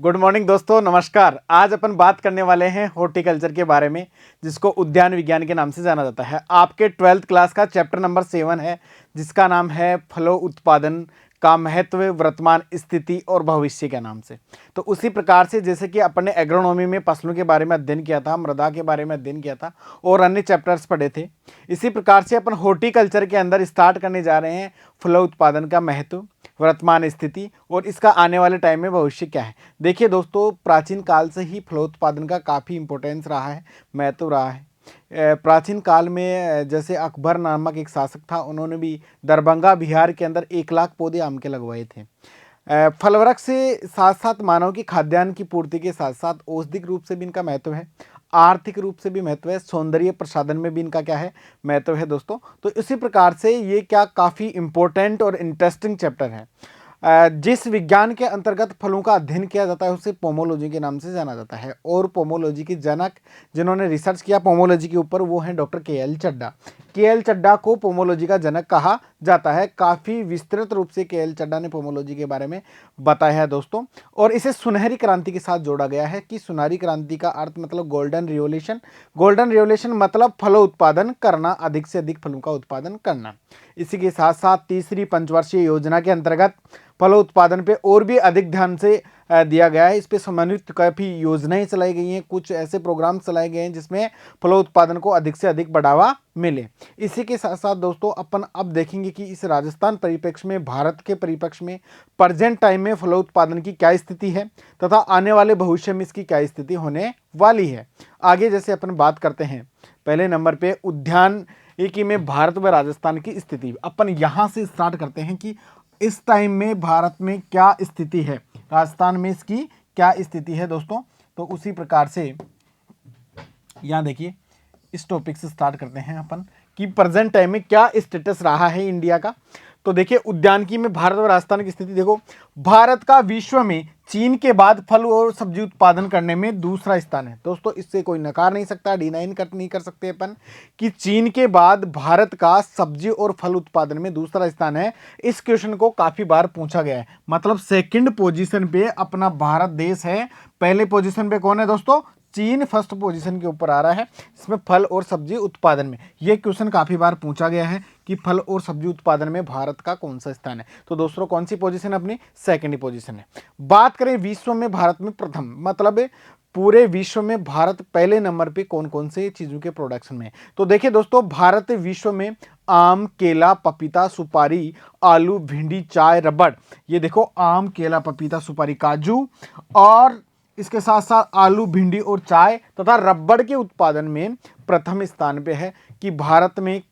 Good morning दोस्तों, नमस्कार। आज अपन बात करने वाले हैं हॉर्टिकल्चर के बारे में, जिसको उद्यान विज्ञान के नाम से जाना जाता है। आपके 12th क्लास का चैप्टर नंबर 7 है, जिसका नाम है फलों उत्पादन का महत्व, वर्तमान स्थिति और भविष्य के नाम से। तो उसी प्रकार से जैसे कि अपन ने एग्रोनॉमी में फसलों के बारे में अध्ययन किया था, मृदा के बारे में अध्ययन किया था और अन्य चैप्टर्स पढ़े थे, इसी प्रकार से अपन हॉर्टिकल्चर के अंदर स्टार्ट करने जा रहे हैं फलों उत्पादन का महत्व, वर्तमान स्थिति और इसका आने वाले टाइम में भविष्य क्या है। देखिए दोस्तों, प्राचीन काल से ही फलोत्पादन का काफ़ी इंपॉर्टेंस रहा है, महत्व रहा है। प्राचीन काल में जैसे अकबर नामक एक शासक था, उन्होंने भी दरभंगा बिहार के अंदर 1 लाख पौधे आम के लगवाए थे। फलवृक्ष से साथ साथ मानव की खाद्यान्न की पूर्ति के साथ साथ औषधिक रूप से भी इनका महत्व है, आर्थिक रूप से भी महत्व है, सौंदर्य प्रसाधन में भी इनका क्या है, महत्व है दोस्तों। तो इसी प्रकार से ये क्या काफ़ी इंपॉर्टेंट और इंटरेस्टिंग चैप्टर है। जिस विज्ञान के अंतर्गत फलों का अध्ययन किया जाता है उसे पोमोलॉजी के नाम से जाना जाता है। और पोमोलॉजी के जनक जिन्होंने रिसर्च किया पोमोलॉजी के ऊपर, वो हैं डॉक्टर के.एल. चड्डा। के.एल. चड्डा को पोमोलॉजी का जनक कहा जाता है। काफ़ी विस्तृत रूप से के.एल. चड्डा ने पोमोलॉजी के बारे में बताया है दोस्तों। और इसे सुनहरी क्रांति के साथ जोड़ा गया है कि सुनहरी क्रांति का अर्थ मतलब गोल्डन रिवोल्यूशन। गोल्डन रिवोल्यूशन मतलब फलों उत्पादन करना, अधिक से अधिक फलों का उत्पादन करना। इसी के साथ साथ तीसरी पंचवर्षीय योजना के अंतर्गत फलों उत्पादन पे और भी अधिक ध्यान से दिया गया है। इस पे समन्वित काफ़ी योजनाएं चलाई गई हैं, कुछ ऐसे प्रोग्राम चलाए गए हैं जिसमें फलों उत्पादन को अधिक से अधिक बढ़ावा मिले। इसी के साथ साथ दोस्तों अपन अब देखेंगे कि इस राजस्थान परिप्रेक्ष्य में, भारत के परिप्रेक्ष्य में प्रेजेंट टाइम में फलों उत्पादन की क्या स्थिति है तथा आने वाले भविष्य में इसकी क्या स्थिति होने वाली है। आगे जैसे अपन बात करते हैं, पहले नंबर पे उद्यान की में भारत व राजस्थान की स्थिति। अपन यहाँ से स्टार्ट करते हैं कि इस टाइम में भारत में क्या स्थिति है, राजस्थान में इसकी क्या स्थिति है दोस्तों। तो उसी प्रकार से यहाँ देखिए, इस टॉपिक से स्टार्ट करते हैं अपन कि प्रेजेंट टाइम में क्या स्टेटस रहा है इंडिया का। तो देखिए, उद्यानिकी में भारत और राजस्थान की स्थिति देखो। भारत का विश्व में चीन के बाद फल और सब्जी उत्पादन करने में दूसरा स्थान है दोस्तों। इससे कोई नकार नहीं सकता, डिनाइन नहीं कर सकते अपन कि चीन के बाद भारत का सब्जी और फल उत्पादन में दूसरा स्थान है। इस क्वेश्चन को काफी बार पूछा गया है, मतलब सेकंड पोजीशन पे अपना भारत देश है, पहले पोजीशन पे कौन है दोस्तों, चीन फर्स्ट पोजीशन के ऊपर आ रहा है इसमें फल और सब्जी उत्पादन में। यह क्वेश्चन काफी बार पूछा गया है कि फल और सब्जी उत्पादन में भारत का कौन सा स्थान है। तो दोस्तों कौन सी पोजीशन है अपनी, सेकंड पोजीशन है। बात करें विश्व में भारत में प्रथम, मतलब पूरे विश्व में भारत पहले नंबर पे कौन कौन से चीजों के प्रोडक्शन में। तो देखिए दोस्तों, भारत विश्व में आम, केला, पपीता, सुपारी, आलू, भिंडी, चाय, रबड़, ये देखो आम, केला, पपीता, सुपारी, काजू और इसके साथ साथ आलू, भिंडी और चाय तथा रबड़ के उत्पादन में प्रथम स्थान पे है। कि भारत में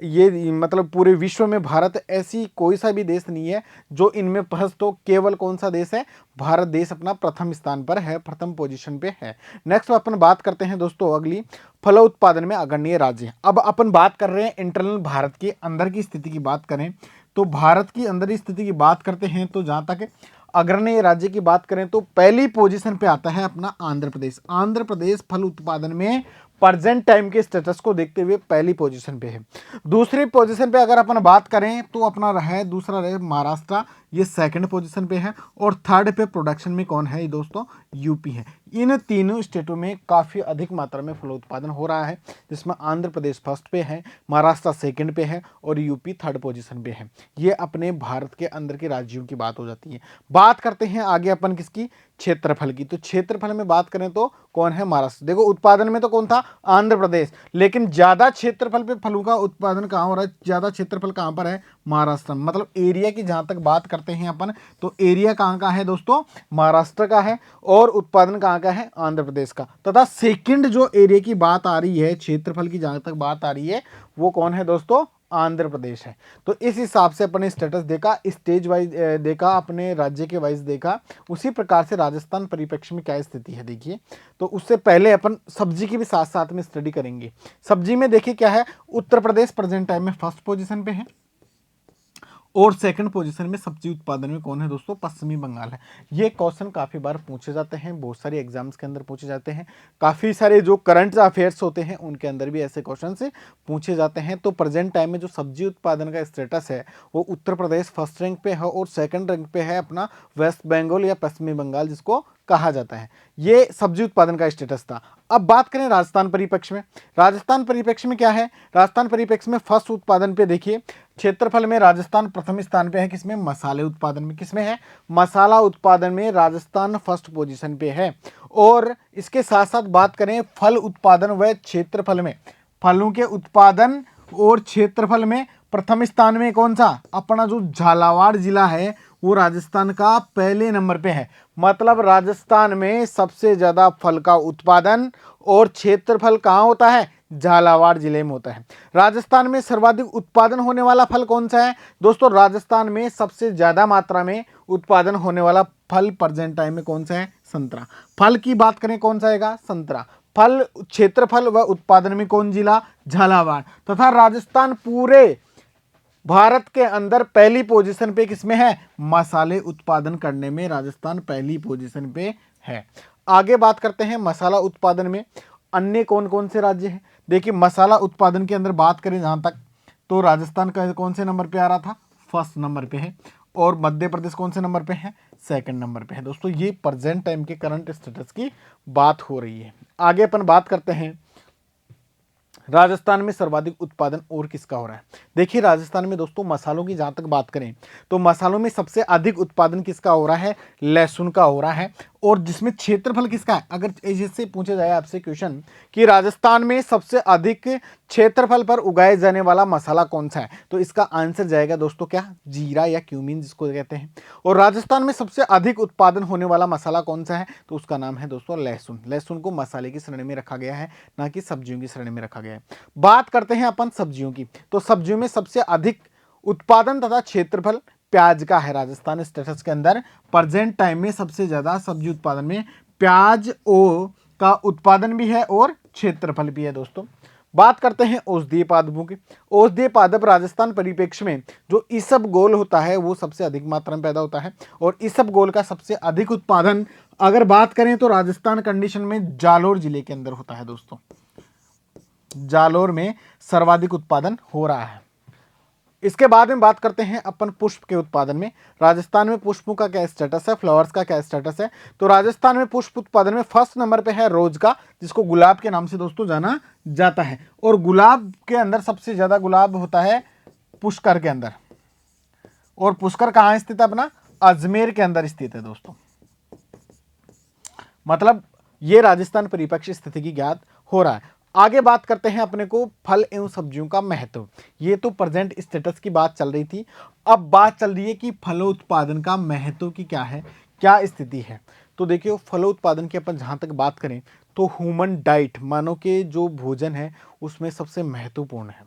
ये मतलब पूरे विश्व में भारत ऐसी कोई सा भी देश नहीं है जो इनमें फर्स्ट, तो केवल कौन सा देश है, भारत देश अपना प्रथम स्थान पर है, प्रथम पोजीशन पे है। नेक्स्ट अपन बात करते हैं दोस्तों अगली, फलों उत्पादन में अग्रणी राज्य। अब अपन बात कर रहे हैं इंटरनल भारत के अंदर की स्थिति की बात करें तो भारत की अंदर की स्थिति की बात करते हैं तो जहां तक अग्रणी राज्य की बात करें तो पहली पोजीशन पे आता है अपना आंध्र प्रदेश। आंध्र प्रदेश फल उत्पादन में प्रेजेंट टाइम के स्टेटस को देखते हुए पहली पोजीशन पे है। दूसरी पोजीशन पे अगर अपन बात करें तो अपना रहा दूसरा रहे महाराष्ट्र, ये सेकंड पोजीशन पे है। और थर्ड पे प्रोडक्शन में कौन है दोस्तों, यूपी है। इन तीनों स्टेटों में काफ़ी अधिक मात्रा में फल उत्पादन हो रहा है, जिसमें आंध्र प्रदेश फर्स्ट पे है, महाराष्ट्र सेकंड पे है और यूपी थर्ड पोजीशन पे है। ये अपने भारत के अंदर के राज्यों की बात हो जाती है। बात करते हैं आगे अपन किसकी, क्षेत्रफल की। तो क्षेत्रफल में बात करें तो कौन है, महाराष्ट्र। देखो उत्पादन में तो कौन था, आंध्र प्रदेश, लेकिन ज्यादा क्षेत्रफल पे फलों का उत्पादन कहाँ हो रहा है, ज्यादा क्षेत्रफल कहाँ पर है, महाराष्ट्र। मतलब एरिया की जहां तक बात करते हैं अपन तो एरिया कहाँ का है दोस्तों, महाराष्ट्र का है। और उत्पादन कहाँ का है, आंध्र प्रदेश का। तथा सेकंड जो एरिया की बात आ रही है, क्षेत्रफल की जहां तक बात आ रही है, वो कौन है दोस्तों, आंध्र प्रदेश है। तो इस हिसाब से अपने स्टेटस देखा, स्टेज वाइज देखा, अपने राज्य के वाइज देखा। उसी प्रकार से राजस्थान परिप्रेक्ष्य में क्या स्थिति है देखिए। तो उससे पहले अपन सब्जी की भी साथ साथ में स्टडी करेंगे। सब्जी में देखिए क्या है, उत्तर प्रदेश प्रेजेंट टाइम में फर्स्ट पोजीशन पे है। और सेकंड पोजीशन में सब्जी उत्पादन में कौन है दोस्तों? पश्चिमी बंगाल है। ये क्वेश्चन काफ़ी बार पूछे जाते हैं, बहुत सारे एग्जाम्स के अंदर पूछे जाते हैं, काफ़ी सारे जो करंट अफेयर्स होते हैं उनके अंदर भी ऐसे क्वेश्चन से पूछे जाते हैं। तो प्रेजेंट टाइम में जो सब्जी उत्पादन का स्टेटस है वो उत्तर प्रदेश फर्स्ट रैंक पे है और सेकंड रैंक पे है अपना वेस्ट बंगाल या पश्चिमी बंगाल जिसको कहा जाता है। ये सब्जी उत्पादन का स्टेटस था। अब बात करें राजस्थान परिप्रेक्ष्य में। राजस्थान परिप्रेक्ष्य में क्या है? राजस्थान परिप्रेक्ष्य में फर्स्ट उत्पादन पे देखिए, क्षेत्रफल में राजस्थान प्रथम स्थान पे है। किसमें? मसाले उत्पादन में। किसमें है? मसाला उत्पादन में राजस्थान फर्स्ट पोजीशन पे है। और इसके साथ साथ बात करें फल उत्पादन व क्षेत्रफल में, फलों के उत्पादन और क्षेत्रफल में प्रथम स्थान में कौन सा? अपना जो झालावाड़ जिला है वो राजस्थान का पहले नंबर पे है। मतलब राजस्थान में सबसे ज्यादा फल का उत्पादन और क्षेत्रफल कहाँ होता है? झालावाड़ जिले में होता है। राजस्थान में सर्वाधिक उत्पादन होने वाला फल कौन सा है? दोस्तों राजस्थान में सबसे ज्यादा मात्रा में उत्पादन होने वाला फल प्रेजेंट टाइम में कौन सा है? संतरा। फल की बात करें कौन सा आएगा? संतरा। फल क्षेत्रफल व उत्पादन में कौन जिला? झालावाड़। तथा राजस्थान पूरे भारत के अंदर पहली पोजीशन पे किसमें है? मसाले उत्पादन करने में राजस्थान पहली पोजीशन पे है। आगे बात करते हैं मसाला उत्पादन में अन्य कौन कौन से राज्य हैं। देखिए मसाला उत्पादन के अंदर बात करें जहां तक, तो राजस्थान का कौन से नंबर पे आ रहा था? फर्स्ट नंबर पे है। और मध्य प्रदेश कौन से नंबर पे है? सेकंड नंबर पे है। दोस्तों ये प्रेजेंट टाइम के करंट स्टेटस की बात हो रही है। आगे अपन बात करते हैं राजस्थान में सर्वाधिक उत्पादन और किसका हो रहा है। देखिए राजस्थान में दोस्तों मसालों की जहां तक बात करें तो मसालों में सबसे अधिक उत्पादन किसका हो रहा है? लहसुन का हो रहा है। और जिसमें क्षेत्रफल किसका है? अगर इससे पूछा जाए आपसे क्वेश्चन कि राजस्थान में सबसे अधिक क्षेत्रफल पर उगाए जाने वाला मसाला कौन सा है, तो इसका आंसर जाएगा दोस्तों क्या? जीरा या क्यूमीन जिसको कहते हैं। और राजस्थान में सबसे अधिक उत्पादन होने वाला मसाला कौन सा है? तो उसका नाम है दोस्तों लहसुन। लहसुन को मसाले की श्रेणी में रखा गया है, ना कि सब्जियों की श्रेणी में रखा गया है। बात करते हैं अपन सब्जियों की, तो सब्जियों में सबसे अधिक उत्पादन तथा क्षेत्रफल प्याज का है। राजस्थान स्टेटस के अंदर प्रेजेंट टाइम में सबसे ज्यादा सब्जी उत्पादन में प्याज का उत्पादन भी है और क्षेत्रफल भी है। दोस्तों बात करते हैं औषधीय पादपों की। औषधीय पादप राजस्थान परिप्रेक्ष्य में जो इसबगोल होता है वो सबसे अधिक मात्रा में पैदा होता है। और इसबगोल का सबसे अधिक उत्पादन अगर बात करें तो राजस्थान कंडीशन में जालोर जिले के अंदर होता है। दोस्तों जालोर में सर्वाधिक उत्पादन हो रहा है। इसके बाद में बात करते हैं अपन पुष्प के उत्पादन में। राजस्थान में पुष्पों का क्या स्टेटस है? फ्लावर्स का क्या स्टेटस है? तो राजस्थान में पुष्प उत्पादन में फर्स्ट नंबर पे है रोज का, जिसको गुलाब के नाम से दोस्तों जाना जाता है। और गुलाब के अंदर सबसे ज्यादा गुलाब होता है पुष्कर के अंदर। और पुष्कर कहाँ स्थित है? अपना अजमेर के अंदर स्थित है। दोस्तों मतलब ये राजस्थान परिप्रेक्ष्य स्थिति की ज्ञात हो रहा है। आगे बात करते हैं अपने को फल एवं सब्जियों का महत्व। ये तो प्रेजेंट स्टेटस की बात चल रही थी, अब बात चल रही है कि फलोत्पादन का महत्व की क्या है, क्या स्थिति है। तो देखिए फलोत्पादन की अपन जहां तक बात करें तो ह्यूमन डाइट, मानव के जो भोजन है उसमें सबसे महत्वपूर्ण है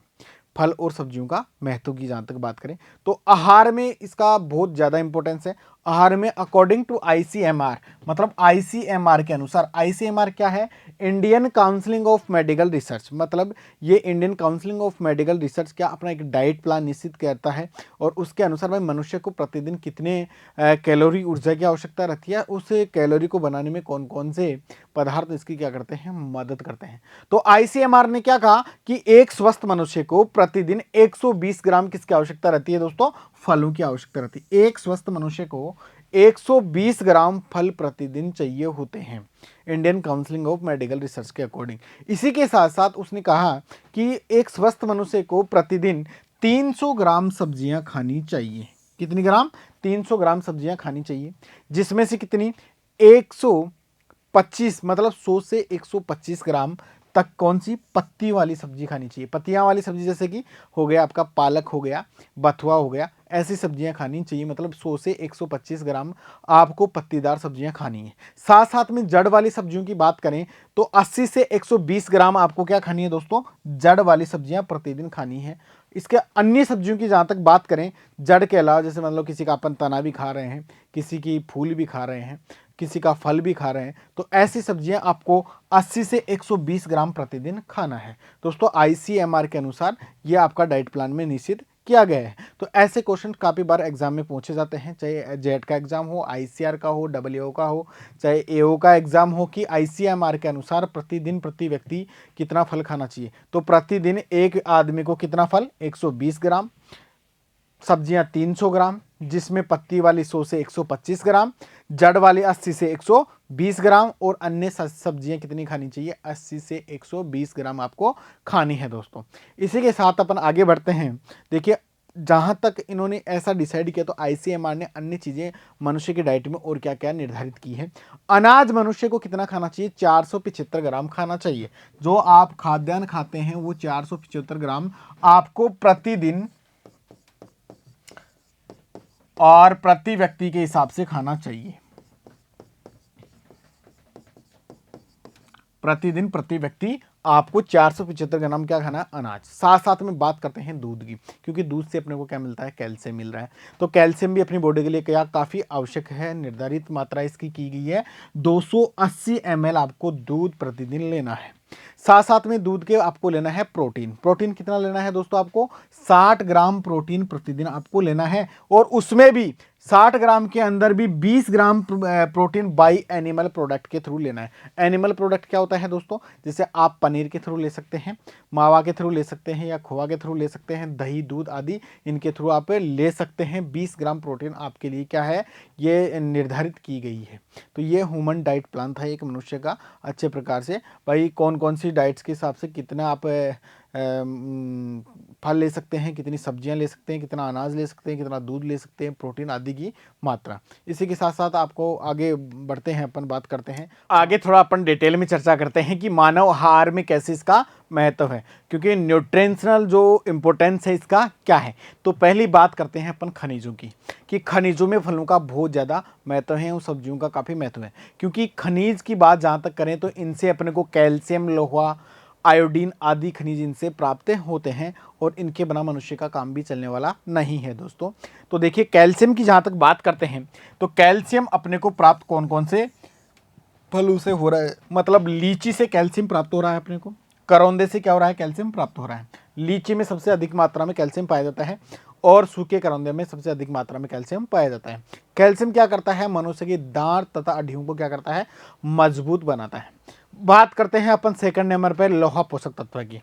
फल और सब्जियों का महत्व की जहां तक बात करें तो आहार में इसका बहुत ज़्यादा इंपॉर्टेंस है। आहार में अकॉर्डिंग टू आईसीएमआर, मतलब आईसीएमआर के अनुसार, आईसीएमआर क्या है? Indian counselling of medical research. मतलब ये Indian counselling of medical research क्या अपना एक डाइट प्लान निश्चित करता है और उसके अनुसार भाई मनुष्य को प्रतिदिन कितने कैलोरी ऊर्जा की आवश्यकता रहती है, उस कैलोरी को बनाने में कौन कौन से पदार्थ इसकी क्या करते हैं? मदद करते हैं। तो आईसीएमआर ने क्या कहा कि एक स्वस्थ मनुष्य को प्रतिदिन 120 ग्राम किसकी आवश्यकता रहती है? दोस्तों फलों की आवश्यकता रहती है। एक स्वस्थ मनुष्य को 120 ग्राम फल प्रतिदिन चाहिए होते हैं Indian counselling of medical research के अकॉर्डिंग। इसी के साथ साथ उसने कहा कि एक स्वस्थ मनुष्य को प्रतिदिन 300 ग्राम सब्जियां खानी चाहिए। कितनी ग्राम? 300 ग्राम सब्जियां खानी चाहिए, जिसमें से कितनी? 125, मतलब 100 से 125 ग्राम तक कौन सी? पत्ती वाली सब्जी खानी चाहिए। पत्तियां वाली सब्जी जैसे कि हो गया आपका पालक, हो गया बथुआ, हो गया, ऐसी सब्जियां खानी चाहिए। मतलब 100 से 125 ग्राम आपको पत्तीदार सब्जियां खानी है। साथ साथ में जड़ वाली सब्जियों की बात करें तो 80 से 120 ग्राम आपको क्या खानी है दोस्तों? जड़ वाली सब्जियां प्रतिदिन खानी है। इसके अन्य सब्जियों की जहाँ तक बात करें जड़ के अलावा, जैसे मान लो किसी का अपन तना भी खा रहे हैं, किसी की फूल भी खा रहे हैं, किसी का फल भी खा रहे हैं, तो ऐसी सब्जियां आपको 80 से 120 ग्राम प्रतिदिन खाना है। दोस्तों आईसीएमआर के अनुसार ये आपका डाइट प्लान में निश्चित किया गया है। तो ऐसे क्वेश्चन काफ़ी बार एग्जाम में पूछे जाते हैं, चाहे जेट का एग्जाम हो, आईसीआर का हो, डब्ल्यूओ का हो, चाहे एओ का एग्जाम हो, कि आईसीएमआर के अनुसार प्रतिदिन प्रति व्यक्ति कितना फल खाना चाहिए। तो प्रतिदिन एक आदमी को कितना फल, 120 ग्राम, सब्जियां 300 ग्राम, जिसमें पत्ती वाली 100 से 125 ग्राम, जड़ वाली 80 से 120 ग्राम, और अन्य सब्जियां कितनी खानी चाहिए, 80 से 120 ग्राम आपको खानी है दोस्तों। इसी के साथ अपन आगे बढ़ते हैं। देखिए, जहां तक इन्होंने ऐसा डिसाइड किया, तो आईसीएमआर ने अन्य चीजें मनुष्य की डाइट में और क्या क्या निर्धारित की है। अनाज मनुष्य को कितना खाना चाहिए, 475 ग्राम खाना चाहिए। जो आप खाद्यान्न खाते हैं वो 475 ग्राम आपको प्रतिदिन और प्रति व्यक्ति के हिसाब से खाना चाहिए। प्रतिदिन प्रति व्यक्ति आपको 475 ग्राम क्या खाना है, अनाज। साथ साथ में बात करते हैं दूध की, क्योंकि दूध से अपने को क्या मिलता है, कैल्शियम मिल रहा है। तो कैल्शियम भी अपनी बॉडी के लिए क्या काफ़ी आवश्यक है। निर्धारित मात्रा इसकी की गई है, 280 ml आपको दूध प्रतिदिन लेना है। साथ साथ में दूध के आपको लेना है प्रोटीन। प्रोटीन कितना लेना है दोस्तों, आपको 60 ग्राम प्रोटीन प्रतिदिन आपको लेना है, और उसमें भी 60 ग्राम के अंदर भी 20 gram protein by animal product के थ्रू लेना है। एनिमल प्रोडक्ट क्या होता है दोस्तों, जैसे आप पनीर के थ्रू ले सकते हैं, मावा के थ्रू ले सकते हैं, या खोआ के थ्रू ले सकते हैं, दही दूध आदि इनके थ्रू आप ले सकते हैं। 20 ग्राम प्रोटीन आपके लिए क्या है, ये निर्धारित की गई है। तो ये ह्यूमन डाइट प्लान था एक मनुष्य का, अच्छे प्रकार से भाई कौन कौन सी डाइट्स के हिसाब से कितना आप फल ले सकते हैं, कितनी सब्जियां ले सकते हैं, कितना अनाज ले सकते हैं, कितना दूध ले सकते हैं, प्रोटीन आदि की मात्रा। इसी के साथ साथ आपको आगे बढ़ते हैं, अपन बात करते हैं आगे, थोड़ा अपन डिटेल में चर्चा करते हैं कि मानव आहार में कैसे इसका महत्व है, क्योंकि न्यूट्रिशनल जो इम्पोर्टेंस है इसका क्या है। तो पहली बात करते हैं अपन खनिजों की, कि खनिजों में फलों का बहुत ज़्यादा महत्व है और सब्जियों का काफ़ी महत्व है। क्योंकि खनिज की बात जहाँ तक करें तो इनसे अपने को कैल्शियम, लोहा, आयोडीन आदि खनिज इनसे प्राप्त होते हैं, और इनके बिना मनुष्य का काम भी चलने वाला नहीं है दोस्तों। तो देखिए, कैल्शियम की जहाँ तक बात करते हैं, तो कैल्शियम अपने को प्राप्त कौन कौन से फलों से हो रहा है, मतलब लीची से कैल्शियम प्राप्त हो रहा है अपने को, करौंदे से क्या हो रहा है, कैल्शियम प्राप्त हो रहा है। लीची में सबसे अधिक मात्रा में कैल्शियम पाया जाता है, और सूखे करौंदे में सबसे अधिक मात्रा में कैल्शियम पाया जाता है। कैल्शियम क्या करता है, मनुष्य की दांत तथा हड्डियों को क्या करता है, मजबूत बनाता है। बात करते हैं अपन सेकंड नंबर पर लोहा पोषक तत्व की।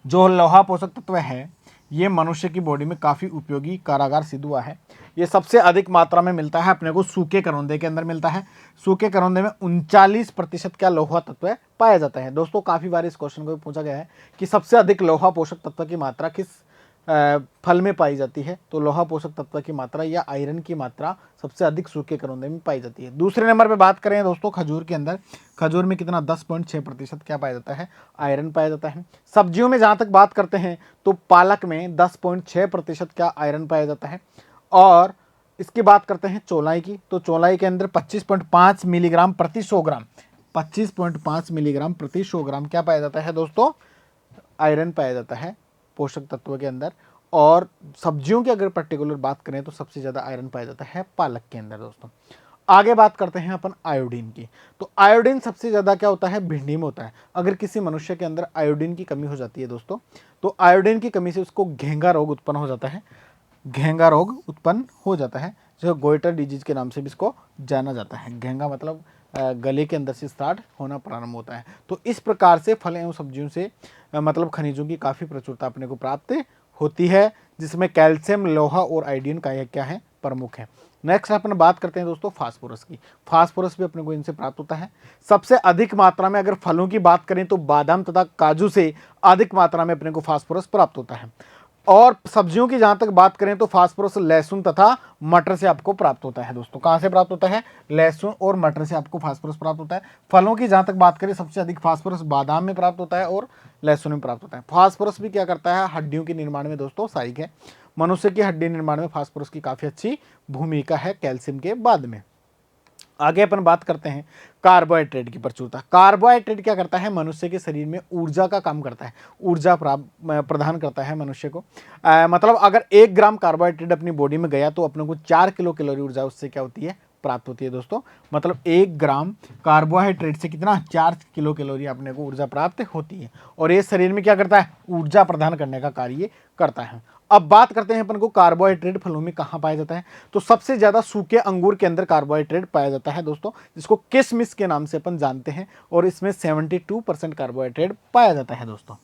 जो लोहा पोषक तत्व है ये मनुष्य की बॉडी में काफ़ी उपयोगी कारागार सिद्ध हुआ है। ये सबसे अधिक मात्रा में मिलता है अपने को सूखे करौंदे के अंदर मिलता है। सूखे करौंदे में 39% क्या लोहा तत्व पाया जाता है। दोस्तों, काफ़ी बार इस क्वेश्चन को भी पूछा गया है कि सबसे अधिक लोहा पोषक तत्व की मात्रा किस फल में पाई जाती है। तो लोहा पोषक तत्व की मात्रा या आयरन की मात्रा सबसे अधिक सूखे करौंदे में पाई जाती है। दूसरे नंबर पे बात करें दोस्तों खजूर के अंदर, खजूर में कितना 10.6% क्या पाया जाता है, आयरन पाया जाता है। सब्जियों में जहाँ तक बात करते हैं तो पालक में 10.6% क्या आयरन पाया जाता है। और इसकी बात करते हैं चौलाई की, तो चौलाई के अंदर 25.5 मिलीग्राम प्रति 100 ग्राम, 25.5 मिलीग्राम प्रति 100 ग्राम क्या पाया जाता है दोस्तों, आयरन पाया जाता है पोषक तत्व के अंदर। और सब्जियों की अगर पर्टिकुलर बात करें तो सबसे ज़्यादा आयरन पाया जाता है पालक के अंदर दोस्तों। आगे बात करते हैं अपन आयोडीन की, तो आयोडीन सबसे ज़्यादा क्या होता है, भिंडी में होता है। अगर किसी मनुष्य के अंदर आयोडीन की कमी हो जाती है दोस्तों, तो आयोडीन की कमी से उसको घेंगा रोग उत्पन्न हो जाता है। घेंगा रोग उत्पन्न हो जाता है, जो गोइटर डिजीज के नाम से भी इसको जाना जाता है। घेंगा मतलब गले के अंदर से स्टार्ट होना प्रारंभ होता है। तो इस प्रकार से फल एवं सब्जियों से मतलब खनिजों की काफ़ी प्रचुरता अपने को प्राप्त होती है, जिसमें कैल्शियम, लोहा और आयोडीन का क्या है, प्रमुख है। नेक्स्ट अपन बात करते हैं दोस्तों फास्फोरस की। फास्फोरस भी अपने को इनसे प्राप्त होता है। सबसे अधिक मात्रा में अगर फलों की बात करें तो बादाम तथा काजू से अधिक मात्रा में अपने को फास्फोरस प्राप्त होता है। और सब्जियों की जहाँ तक बात करें तो फास्फोरस लहसुन तथा मटर से आपको प्राप्त होता है दोस्तों। कहाँ से प्राप्त होता है, लहसुन और मटर से आपको फास्फोरस प्राप्त होता है। फलों की जहाँ तक बात करें सबसे अधिक फास्फोरस बादाम में प्राप्त होता है और लहसुन में प्राप्त होता है। फास्फोरस भी क्या करता है, हड्डियों के निर्माण में दोस्तों सहायक है। मनुष्य की हड्डी निर्माण में फास्फोरस की काफ़ी अच्छी भूमिका है कैल्शियम के बाद में। आगे अपन बात करते हैं कार्बोहाइड्रेट की प्रचुरता। कार्बोहाइड्रेट क्या करता है, मनुष्य के शरीर में ऊर्जा का काम करता है, ऊर्जा प्रदान करता है मनुष्य को। मतलब अगर 1 ग्राम कार्बोहाइड्रेट अपनी बॉडी में गया तो अपने को 4 किलो कैलोरी ऊर्जा उससे क्या होती है, प्राप्त होती है दोस्तों। मतलब 1 ग्राम कार्बोहाइड्रेट से कितना, 4 किलो कैलोरी अपने को ऊर्जा प्राप्त होती है। और ये शरीर में क्या करता है, ऊर्जा प्रदान करने का कार्य करता है। अब बात करते हैं अपन को कार्बोहाइड्रेट फलों में कहाँ पाया जाता है। तो सबसे ज़्यादा सूखे अंगूर के अंदर कार्बोहाइड्रेट पाया जाता है दोस्तों, जिसको किशमिश के नाम से अपन जानते हैं, और इसमें 72% कार्बोहाइड्रेट पाया जाता है दोस्तों।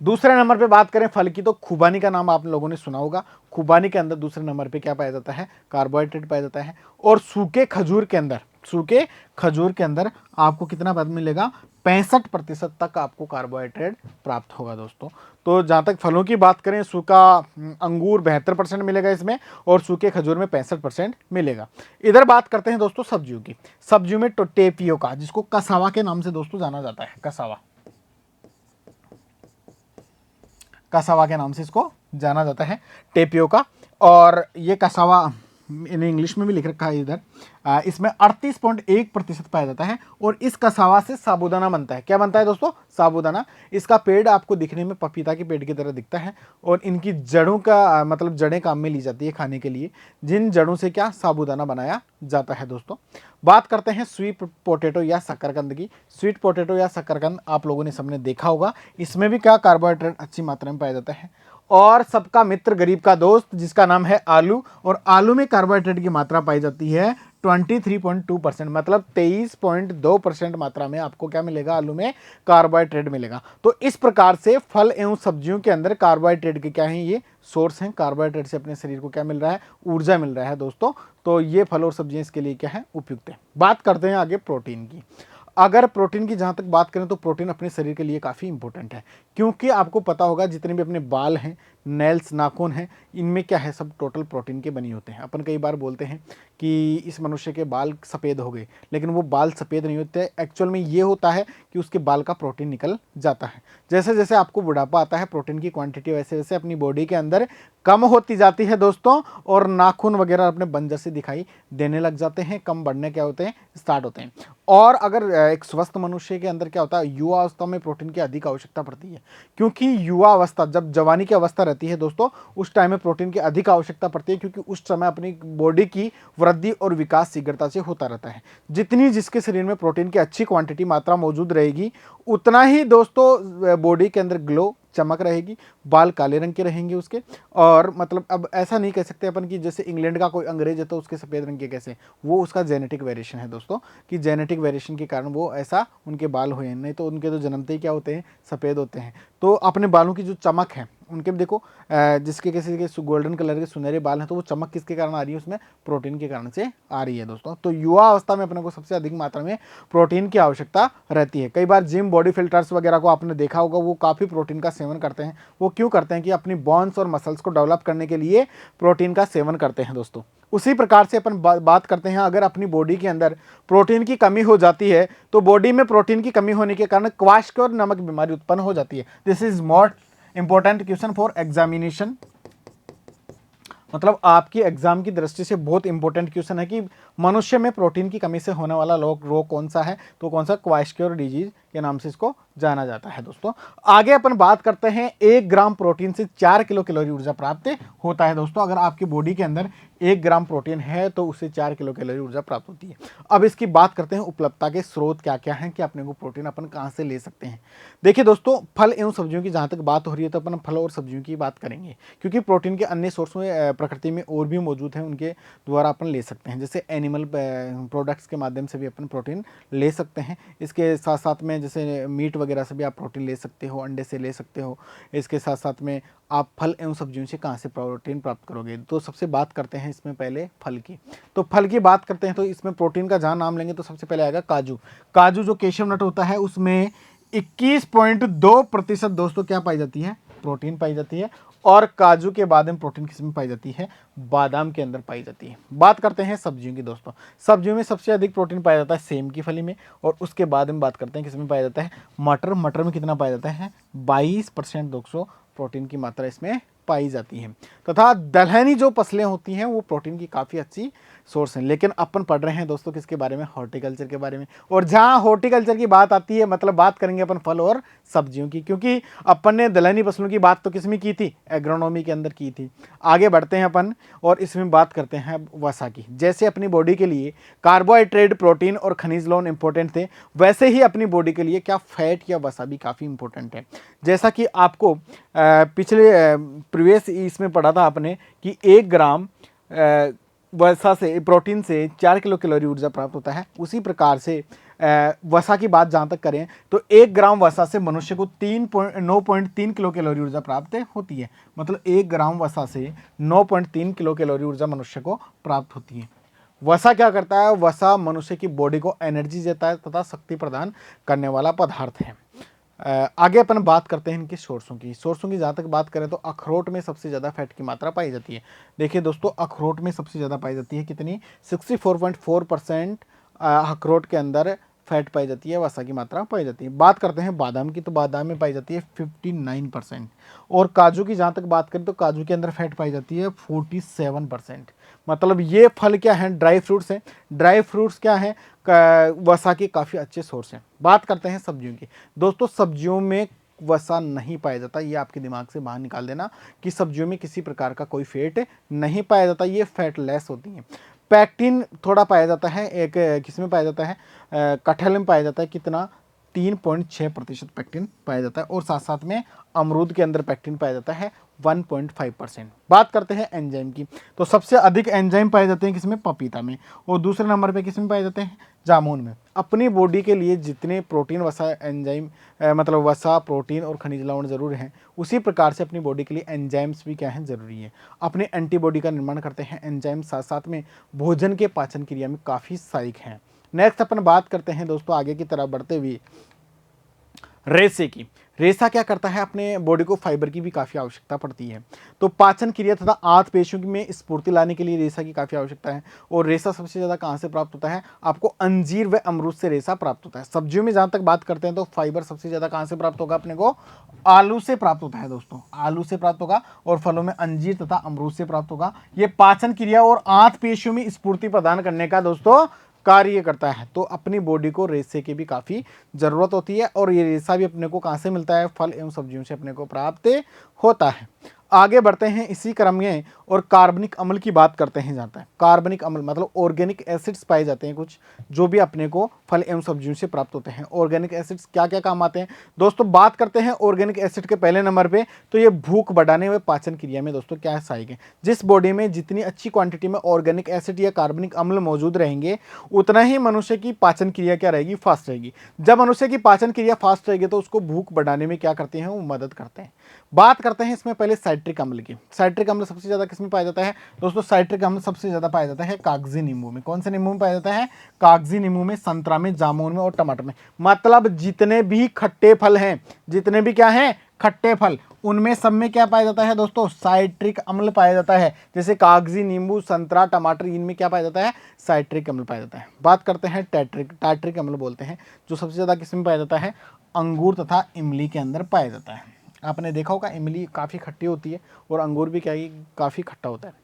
दूसरे नंबर पे बात करें फल की, तो खुबानी का नाम आप लोगों ने सुना होगा। खुबानी के अंदर दूसरे नंबर पे क्या पाया जाता है, कार्बोहाइड्रेट पाया जाता है। और सूखे खजूर के अंदर आपको कितना पद मिलेगा, 65% तक आपको कार्बोहाइड्रेट प्राप्त होगा दोस्तों। तो जहाँ तक फलों की बात करें, सूखा अंगूर 72% मिलेगा इसमें, और सूखे खजूर में 65% मिलेगा। इधर बात करते हैं दोस्तों सब्जियों की। सब्जियों में टेपियोका, जिसको कसावा के नाम से दोस्तों जाना जाता है, कसावा के नाम से इसको जाना जाता है, टेपियोका। और ये कसावा इन इंग्लिश में भी लिख रखा है इधर। इसमें 38.1% पाया जाता है, और इस कसावा से साबूदाना बनता है। क्या बनता है दोस्तों, साबूदाना। इसका पेड़ आपको दिखने में पपीता के पेड़ की तरह दिखता है, और इनकी जड़ों का मतलब जड़ें काम में ली जाती है खाने के लिए, जिन जड़ों से क्या साबूदाना बनाया जाता है दोस्तों। बात करते हैं स्वीट पोटैटो या शकरकंद की। स्वीट पोटैटो या शकरकंद आप लोगों ने सबने देखा होगा। इसमें भी क्या कार्बोहाइड्रेट अच्छी मात्रा में पाया जाता है। और सबका मित्र गरीब का दोस्त जिसका नाम है आलू, और आलू में कार्बोहाइड्रेट की मात्रा पाई जाती है 23.2%, मतलब 23.2% मात्रा में आपको क्या मिलेगा, आलू में कार्बोहाइड्रेट मिलेगा। तो इस प्रकार से फल एवं सब्जियों के अंदर कार्बोहाइड्रेट के क्या है, ये सोर्स हैं। कार्बोहाइड्रेट से अपने शरीर को क्या मिल रहा है, ऊर्जा मिल रहा है दोस्तों। तो ये फल और सब्जियां इसके लिए क्या है, उपयुक्त है। बात करते हैं आगे प्रोटीन की। अगर प्रोटीन की जहाँ तक बात करें, तो प्रोटीन अपने शरीर के लिए काफ़ी इंपॉर्टेंट है, क्योंकि आपको पता होगा जितने भी अपने बाल हैं, नेल्स, नाखून हैं, इनमें क्या है, सब टोटल प्रोटीन के बने होते हैं। अपन कई बार बोलते हैं कि इस मनुष्य के बाल सफ़ेद हो गए, लेकिन वो बाल सफ़ेद नहीं होते। एक्चुअल में ये होता है कि उसके बाल का प्रोटीन निकल जाता है। जैसे जैसे आपको बुढ़ापा आता है, प्रोटीन की क्वांटिटी वैसे वैसे अपनी बॉडी के अंदर कम होती जाती है दोस्तों, और नाखून वगैरह अपने बंजर से दिखाई देने लग जाते हैं, कम बढ़ने क्या होते हैं, स्टार्ट होते हैं। और अगर एक स्वस्थ मनुष्य के अंदर क्या होता है, युवा अवस्था में प्रोटीन की अधिक आवश्यकता पड़ती है, क्योंकि युवा अवस्था जब जवानी की अवस्था रहती है दोस्तों, उस टाइम में प्रोटीन की अधिक आवश्यकता पड़ती है, क्योंकि उस समय अपनी बॉडी की वृद्धि और विकास शीघ्रता से होता रहता है। जितनी जिसके शरीर में प्रोटीन की अच्छी क्वांटिटी मात्रा मौजूद रहेगी, उतना ही दोस्तों बॉडी के अंदर ग्लो, चमक रहेगी, बाल काले रंग के रहेंगे उसके। और मतलब अब ऐसा नहीं कह सकते अपन कि जैसे इंग्लैंड का कोई अंग्रेज है तो उसके सफ़ेद रंग के कैसे, वो उसका जेनेटिक वेरिएशन है दोस्तों, कि जेनेटिक वेरिएशन के कारण वो ऐसा उनके बाल हुए हैं, नहीं तो उनके तो जन्मते ही क्या होते हैं, सफ़ेद होते हैं। तो अपने बालों की जो चमक है उनके भी देखो, जिसके किसी के गोल्डन कलर के सुनहरे बाल हैं, तो वो चमक किसके कारण आ रही है, उसमें प्रोटीन के कारण से आ रही है दोस्तों। तो युवा अवस्था में अपने को सबसे अधिक मात्रा में प्रोटीन की आवश्यकता रहती है। कई बार जिम बॉडी फिल्टर्स वगैरह को आपने देखा होगा, वो काफ़ी प्रोटीन का सेवन करते हैं। वो क्यों करते हैं, कि अपनी बॉन्स और मसल्स को डेवलप करने के लिए प्रोटीन का सेवन करते हैं दोस्तों। उसी प्रकार से अपन बात करते हैं, अगर अपनी बॉडी के अंदर प्रोटीन की कमी हो जाती है, तो बॉडी में प्रोटीन की कमी होने के कारण क्वाशक्योर नामक बीमारी उत्पन्न हो जाती है। This is more important question for examination, मतलब आपकी एग्जाम की दृष्टि से बहुत इंपॉर्टेंट क्वेश्चन है कि मनुष्य में प्रोटीन की कमी से होने वाला रोग कौन सा है, तो कौन सा, क्वाशक्योर डिजीज के नाम से इसको जाना जाता है दोस्तों। आगे अपन बात करते हैं, 1 ग्राम प्रोटीन से 4 किलो कैलोरी ऊर्जा प्राप्त होता है दोस्तों। अगर आपकी बॉडी के अंदर 1 ग्राम प्रोटीन है तो उससे 4 किलो कैलोरी ऊर्जा प्राप्त होती है। अब इसकी बात करते हैं उपलब्धता के स्रोत क्या क्या हैं, कि अपने को प्रोटीन अपन कहाँ से ले सकते हैं। देखिए दोस्तों, फल एवं सब्जियों की जहाँ तक बात हो रही है, तो अपन फल और सब्जियों की बात करेंगे, क्योंकि प्रोटीन के अन्य सोर्स में प्रकृति में और भी मौजूद हैं, उनके द्वारा अपन ले सकते हैं। जैसे एनिमल प्रोडक्ट्स के माध्यम से भी अपन प्रोटीन ले सकते हैं। इसके साथ साथ में जैसे मीट वगैरह से भी आप प्रोटीन ले सकते हो, अंडे से ले सकते हो। इसके साथ साथ में आप फल एवं सब्जियों से कहाँ से प्रोटीन प्राप्त करोगे, तो सबसे बात करते हैं इसमें पहले फल की। तो फल की बात करते हैं, तो इसमें प्रोटीन का जहाँ नाम लेंगे तो सबसे पहले आएगा काजू। काजू जो केशव नट होता है, उसमें 21.2% दोस्तों क्या पाई जाती है, प्रोटीन पाई जाती है। और काजू के बाद में प्रोटीन किस में पाई जाती है, बादाम के अंदर पाई जाती है। बात करते हैं सब्जियों की दोस्तों। सब्जियों में सबसे अधिक प्रोटीन पाया जाता है सेम की फली में, और उसके बाद में बात करते हैं किस में पाया जाता है, मटर। मटर में कितना पाया जाता है, 22% दोस्तों प्रोटीन की मात्रा इसमें पाई जाती है। तथा दलहनी जो फसलें होती हैं वो प्रोटीन की काफ़ी अच्छी सोर्स हैं। लेकिन अपन पढ़ रहे हैं दोस्तों किसके बारे में, हॉर्टिकल्चर के बारे में। और जहाँ हॉर्टिकल्चर की बात आती है मतलब बात करेंगे अपन फल और सब्जियों की, क्योंकि अपन ने दलहनी फसलों की बात तो किसमें की थी, एग्रोनॉमी के अंदर की थी। आगे बढ़ते हैं अपन और इसमें बात करते हैं वसा की। जैसे अपनी बॉडी के लिए कार्बोहाइड्रेट, प्रोटीन और खनिज लवण इंपॉर्टेंट थे, वैसे ही अपनी बॉडी के लिए क्या फैट या वसा भी काफ़ी इंपॉर्टेंट है। जैसा कि आपको पिछले प्रीवियस इसमें पढ़ा था आपने कि 1 ग्राम वसा से, प्रोटीन से 4 किलो कैलोरी ऊर्जा प्राप्त होता है। उसी प्रकार से वसा की बात जहाँ तक करें तो 1 ग्राम वसा से मनुष्य को 9.3 किलो कैलोरी ऊर्जा प्राप्त होती है। मतलब 1 ग्राम वसा से 9.3 किलो कैलोरी ऊर्जा मनुष्य को प्राप्त होती है। वसा क्या करता है, वसा मनुष्य की बॉडी को एनर्जी देता है तथा शक्ति प्रदान करने वाला पदार्थ है। आगे अपन बात करते हैं इनके सोर्सों की। सोर्सों की जहाँ तक बात करें तो अखरोट में सबसे ज़्यादा फैट की मात्रा पाई जाती है। देखिए दोस्तों, अखरोट में सबसे ज़्यादा पाई जाती है कितनी, 64.4% अखरोट के अंदर फैट पाई जाती है, वसा की मात्रा पाई जाती है। बात करते हैं बादाम की, तो बादाम में पाई जाती है 59%। और काजू की जहाँ तक बात करें तो काजू के अंदर फैट पाई जाती है 47%। मतलब ये फल क्या है, ड्राई फ्रूट्स हैं। ड्राई फ्रूट्स क्या है, वसा के काफ़ी अच्छे सोर्स हैं। बात करते हैं सब्जियों की। दोस्तों सब्जियों में वसा नहीं पाया जाता, ये आपके दिमाग से बाहर निकाल देना कि सब्जियों में किसी प्रकार का कोई फैट नहीं पाया जाता, ये फैट लेस होती हैं। पैक्टिन थोड़ा पाया जाता है, एक किसमें पाया जाता है, कटहल में पाया जाता है। कितना, 3.6% पैक्टिन पाया जाता है। और साथ साथ में अमरूद के अंदर पैक्टिन पाया जाता है 1.5%। बात करते हैं एंजाइम की, तो सबसे अधिक एंजाइम पाए जाते हैं किसमें, पपीता में। और दूसरे नंबर पे किसमें पाए जाते हैं, जामुन में। अपनी बॉडी के लिए जितने प्रोटीन, वसा, एंजाइम मतलब वसा, प्रोटीन और खनिज लवण जरूर हैं, उसी प्रकार से अपनी बॉडी के लिए एंजाइम्स भी क्या हैं, जरूरी है। अपने एंटीबॉडी का निर्माण करते हैं एंजाइम, साथ साथ में भोजन के पाचन क्रिया में काफ़ी सहायक हैं। नेक्स्ट अपन बात करते हैं दोस्तों आगे की तरफ बढ़ते हुए रेशे की। रेशा क्या करता है, अपने बॉडी को फाइबर की भी काफ़ी आवश्यकता पड़ती है। तो पाचन क्रिया तथा आंत पेशियों में स्फूर्ति लाने के लिए रेशा की काफ़ी आवश्यकता है। और रेशा सबसे ज़्यादा कहाँ से प्राप्त होता है, आपको अंजीर व अमरूद से रेशा प्राप्त होता है। सब्जियों में जहाँ तक बात करते हैं तो फाइबर सबसे ज़्यादा कहाँ से प्राप्त होगा, अपने को आलू से प्राप्त होता है दोस्तों, आलू से प्राप्त होगा। और फलों में अंजीर तथा अमरूद से प्राप्त होगा। ये पाचन क्रिया और आंत पेशियों में स्फूर्ति प्रदान करने का दोस्तों कार्य करता है। तो अपनी बॉडी को रेशे की भी काफ़ी ज़रूरत होती है। और ये रेशा भी अपने को कहाँ से मिलता है, फल एवं सब्जियों से अपने को प्राप्त होता है। आगे बढ़ते हैं इसी क्रम में और कार्बनिक अम्ल की बात करते हैं। जाता है कार्बनिक अम्ल मतलब ऑर्गेनिक एसिड्स पाए जाते हैं कुछ, जो भी अपने को फल एवं सब्जियों से प्राप्त होते हैं। ऑर्गेनिक एसिड्स क्या क्या काम आते हैं दोस्तों, बात करते हैं ऑर्गेनिक एसिड के पहले नंबर पे, तो ये भूख बढ़ाने व पाचन क्रिया में दोस्तों क्या है, सहायक है। जिस बॉडी में जितनी अच्छी क्वांटिटी में ऑर्गेनिक एसिड या कार्बनिक अम्ल मौजूद रहेंगे, उतना ही मनुष्य की पाचन क्रिया क्या रहेगी, फास्ट रहेगी। जब मनुष्य की पाचन क्रिया फास्ट रहेगी तो उसको भूख बढ़ाने में क्या करते हैं, वो मदद करते हैं। बात करते हैं इसमें पहले साइट्रिक अम्ल की। साइट्रिक अम्ल सबसे ज्यादा किसमें पाया जाता है दोस्तों, साइट्रिक अम्ल सबसे ज्यादा पाया जाता है कागजी नींबू में। कौन से नींबू में पाया जाता है, कागजी नींबू में, संतरा में, जामुन में और टमाटर में। मतलब जितने भी खट्टे फल हैं, जितने भी क्या हैं, खट्टे फल, उनमें सब में क्या पाया जाता है दोस्तों, साइट्रिक अम्ल पाया जाता है। जैसे कागजी नींबू, संतरा, टमाटर, इनमें क्या पाया जाता है, साइट्रिक अम्ल पाया जाता है। बात करते हैं टार्ट्रिक अम्ल बोलते हैं, जो सबसे ज्यादा किसमें पाया जाता है, अंगूर तथा इमली के अंदर पाया जाता है। आपने देखा होगा इमली काफ़ी खट्टी होती है और अंगूर भी क्या, काफ़ी खट्टा होता है।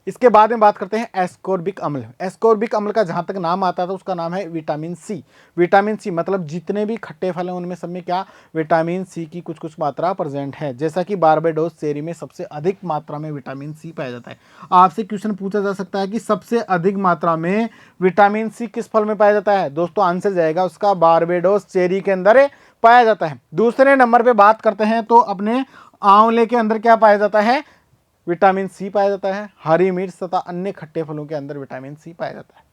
इसके बाद में बात करते हैं एस्कोर्बिक अम्ल। एस्कोर्बिक अम्ल का जहाँ तक नाम आता था उसका नाम है विटामिन सी। विटामिन सी मतलब जितने भी खट्टे फल हैं उनमें सब में क्या, विटामिन सी की कुछ कुछ मात्रा प्रेजेंट है। जैसा कि बारबेडोस चेरी में सबसे अधिक मात्रा में विटामिन सी पाया जाता है। आपसे क्वेश्चन पूछा जा सकता है कि सबसे अधिक मात्रा में विटामिन सी किस फल में पाया जाता है, दोस्तों आंसर जाएगा उसका बारबेडोस चेरी के अंदर पाया जाता है। दूसरे नंबर पे बात करते हैं तो अपने आंवले के अंदर क्या पाया जाता है, विटामिन सी पाया जाता है। हरी मिर्च तथा अन्य खट्टे फलों के अंदर विटामिन सी पाया जाता है।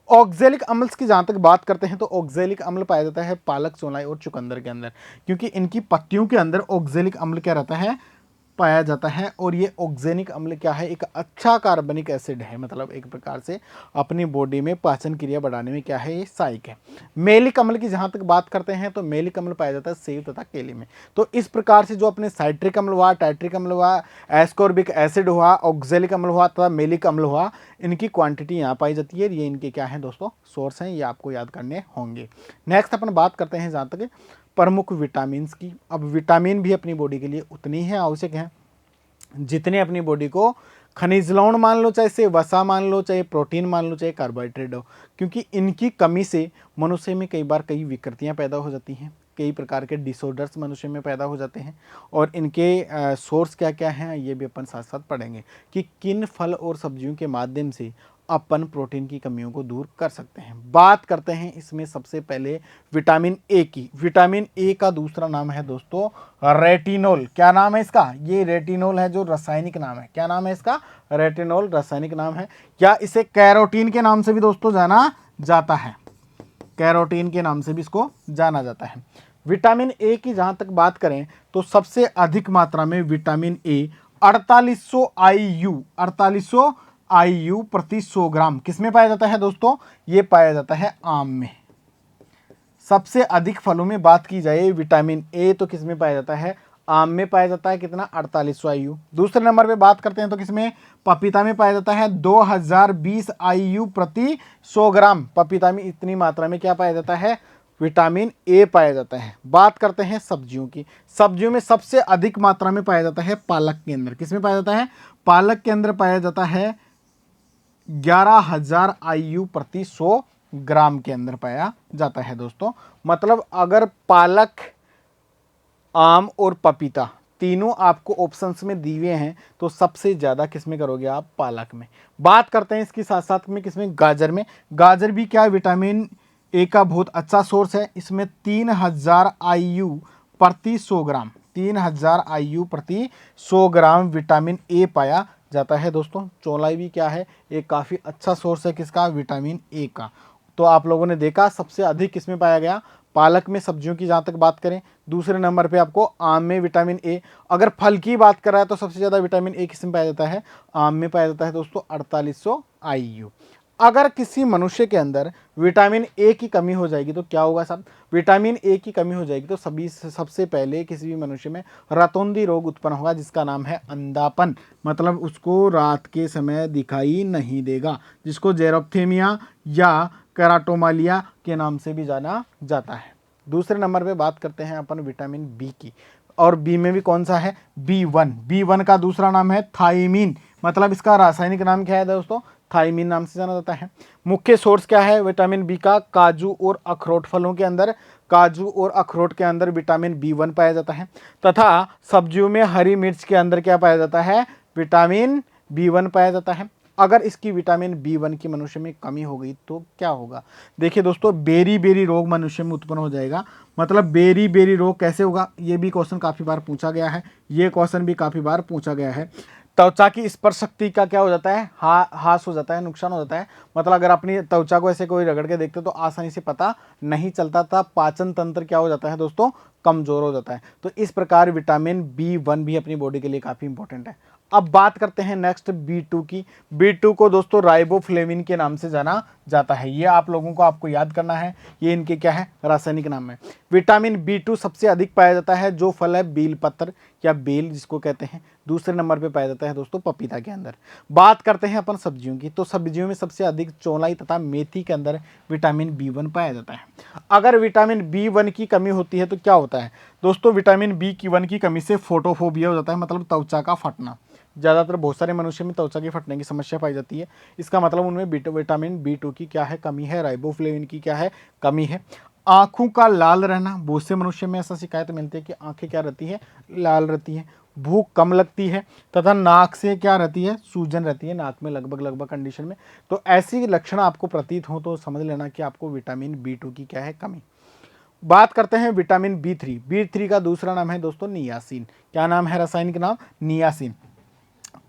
ऑक्जेलिक अम्ल की जहां तक बात करते हैं तो ऑक्जेलिक अम्ल पाया जाता है पालक, चौलाई और चुकंदर के अंदर, क्योंकि इनकी पत्तियों के अंदर ऑक्जेलिक अम्ल क्या रहता है, पाया जाता है। और ये ऑक्जेनिक अम्ल क्या है, एक अच्छा कार्बनिक एसिड है। मतलब एक प्रकार से अपनी बॉडी में पाचन क्रिया बढ़ाने में क्या है, ये सहायक है। मेलिक अम्ल की जहाँ तक बात करते हैं तो मेलिक अम्ल पाया जाता है सेब तथा केले में। तो इस प्रकार से जो अपने साइट्रिक अम्ल हुआ, टाइट्रिक अम्ल हुआ, एस्कॉर्बिक एसिड हुआ, ऑक्जेलिक अम्ल हुआ तथा मेलिक अम्ल हुआ, इनकी क्वांटिटी यहाँ पाई जाती है। ये इनके क्या है दोस्तों, सोर्स हैं, ये आपको याद करने होंगे। नेक्स्ट अपन बात करते हैं जहाँ तक प्रमुख विटामिन की। अब विटामिन भी अपनी बॉडी के लिए उतनी ही आवश्यक है जितने अपनी बॉडी को खनिज लवण मान लो, चाहे से वसा मान लो, चाहे प्रोटीन मान लो, चाहे कार्बोहाइड्रेट हो, क्योंकि इनकी कमी से मनुष्य में कई बार कई विकृतियां पैदा हो जाती हैं, कई प्रकार के डिसऑर्डर्स मनुष्य में पैदा हो जाते हैं। और इनके सोर्स क्या क्या हैं ये भी अपन साथ साथ पढ़ेंगे कि किन फल और सब्जियों के माध्यम से अपन प्रोटीन की कमियों को दूर कर सकते हैं। बात करते हैं इसमें सबसे पहले विटामिन ए की। विटामिन ए का दूसरा नाम है दोस्तों रेटिनोल। क्या नाम है इसका? ये रेटिनोल है जो रासायनिक नाम है। क्या नाम है इसका? रेटिनोल रासायनिक नाम है। या इसे कैरोटीन के नाम से भी दोस्तों जाना जाता है। कैरोटीन के नाम से भी इसको जाना जाता है। विटामिन ए की जहां तक बात करें तो सबसे अधिक मात्रा में विटामिन ए 4800 IU प्रति 100 ग्राम किसमें पाया जाता है दोस्तों? ये पाया जाता है आम में। सबसे अधिक फलों में बात की जाए विटामिन ए तो किसमें पाया जाता है? आम में पाया जाता है। कितना? 4800 IU। दूसरे नंबर पे बात करते हैं तो किसमें? पपीता में पाया जाता है 2020 IU प्रति 100 ग्राम। पपीता में इतनी मात्रा में क्या पाया जाता है? विटामिन ए पाया जाता है। बात करते हैं सब्जियों की। सब्जियों में सबसे अधिक मात्रा में पाया जाता है पालक के अंदर। किसमें पाया जाता है? पालक के अंदर पाया जाता है 11,000 IU प्रति 100 ग्राम के अंदर पाया जाता है दोस्तों। मतलब अगर पालक, आम और पपीता तीनों आपको ऑप्शंस में दिए हुए हैं तो सबसे ज़्यादा किसमें करोगे आप? पालक में। बात करते हैं इसके साथ साथ में किसमें? गाजर में। गाजर भी क्या है? विटामिन ए का बहुत अच्छा सोर्स है। इसमें 3000 IU प्रति 100 ग्राम 3000 IU प्रति 100 ग्राम विटामिन ए पाया जाता है दोस्तों। चौलाई भी क्या है? एक काफ़ी अच्छा सोर्स है किसका? विटामिन ए का। तो आप लोगों ने देखा सबसे अधिक किसमें पाया गया? पालक में। सब्जियों की जहाँ तक बात करें दूसरे नंबर पे आपको आम में विटामिन ए। अगर फल की बात कर रहा है तो सबसे ज़्यादा विटामिन ए किसमें पाया जाता है? आम में पाया जाता है दोस्तों 4800 IU। अगर किसी मनुष्य के अंदर विटामिन ए की कमी हो जाएगी तो क्या होगा साहब? विटामिन ए की कमी हो जाएगी तो सबसे पहले किसी भी मनुष्य में रतौंधी रोग उत्पन्न होगा जिसका नाम है अंधापन। मतलब उसको रात के समय दिखाई नहीं देगा, जिसको जेरोप्थेमिया या केराटोमालिया के नाम से भी जाना जाता है। दूसरे नंबर पे बात करते हैं अपन विटामिन बी की। और बी में भी कौन सा है? B1 का दूसरा नाम है थायमीन। मतलब इसका रासायनिक नाम क्या है दोस्तों? थायमीन नाम से जाना जाता है। मुख्य सोर्स क्या है विटामिन बी का? काजू और अखरोट फलों के अंदर, काजू और अखरोट के अंदर विटामिन B1 पाया जाता है। तथा सब्जियों में हरी मिर्च के अंदर क्या पाया जाता है? विटामिन B1 पाया जाता है। अगर इसकी विटामिन B1 की मनुष्य में कमी हो गई तो क्या होगा? देखिए दोस्तों, बेरी बेरी रोग मनुष्य में उत्पन्न हो जाएगा। मतलब बेरी बेरी रोग कैसे होगा? ये भी क्वेश्चन काफ़ी बार पूछा गया है। ये क्वेश्चन भी काफ़ी बार पूछा गया है। त्वचा की स्पर्श शक्ति का क्या हो जाता है? हास हो जाता है, नुकसान हो जाता है। मतलब अगर अपनी त्वचा को ऐसे कोई रगड़ के देखते तो आसानी से पता नहीं चलता था। पाचन तंत्र क्या हो जाता है दोस्तों? कमजोर हो जाता है। तो इस प्रकार विटामिन B1 भी अपनी बॉडी के लिए काफ़ी इंपॉर्टेंट है। अब बात करते हैं नेक्स्ट B2 की। B2 को दोस्तों राइबोफ्लेविन के नाम से जाना जाता है। ये आप लोगों को आपको याद करना है। ये इनके क्या है? रासायनिक नाम है। विटामिन B2 सबसे अधिक पाया जाता है जो फल है बेल पत्र या बेल जिसको कहते हैं। दूसरे नंबर पे पाया जाता है दोस्तों पपीता के अंदर। बात करते हैं अपन सब्जियों की। तो सब्जियों में सबसे अधिक चौलाई तथा मेथी के अंदर विटामिन B1 पाया जाता है। अगर विटामिन B1 की कमी होती है तो क्या होता है दोस्तों? विटामिन B1 की कमी से फोटोफोबिया हो जाता है, मतलब त्वचा का फटना। ज़्यादातर बहुत सारे मनुष्य में त्वचा की फटने की समस्या पाई जाती है। इसका मतलब उनमें विटामिन B2 की क्या है? कमी है। राइबोफ्लेविन की क्या है? कमी है। आँखों का लाल रहना, बहुत से मनुष्य में ऐसा शिकायत मिलती है कि आंखें क्या रहती है? लाल रहती है। भूख कम लगती है तथा नाक से क्या रहती है? सूजन रहती है नाक में लगभग कंडीशन में। तो ऐसी लक्षण आपको प्रतीत हो तो समझ लेना कि आपको विटामिन B2 की क्या है? कमी। बात करते हैं विटामिन B3 का दूसरा नाम है दोस्तों नियासिन। क्या नाम है? रासायनिक नाम नियासिन।